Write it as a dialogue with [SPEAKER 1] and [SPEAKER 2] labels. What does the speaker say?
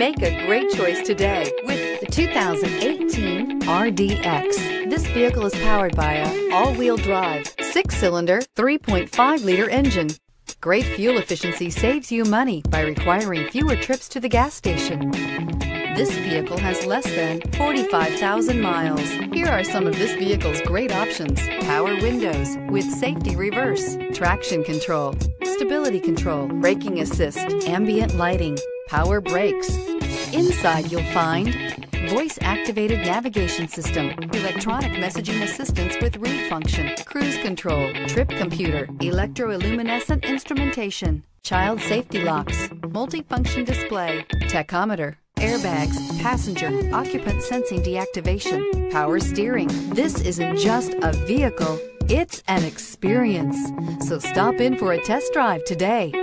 [SPEAKER 1] Make a great choice today with the 2018 RDX. This vehicle is powered by a all-wheel drive, 6-cylinder, 3.5-liter engine. Great fuel efficiency saves you money by requiring fewer trips to the gas station. This vehicle has less than 45,000 miles. Here are some of this vehicle's great options: power windows with safety reverse, traction control, stability control, braking assist, ambient lighting, power brakes. Inside you'll find voice-activated navigation system, electronic messaging assistance with read function, cruise control, trip computer, electroluminescent instrumentation, child safety locks, multifunction display, tachometer, airbags, passenger, occupant sensing deactivation, power steering. This isn't just a vehicle, it's an experience. So stop in for a test drive today.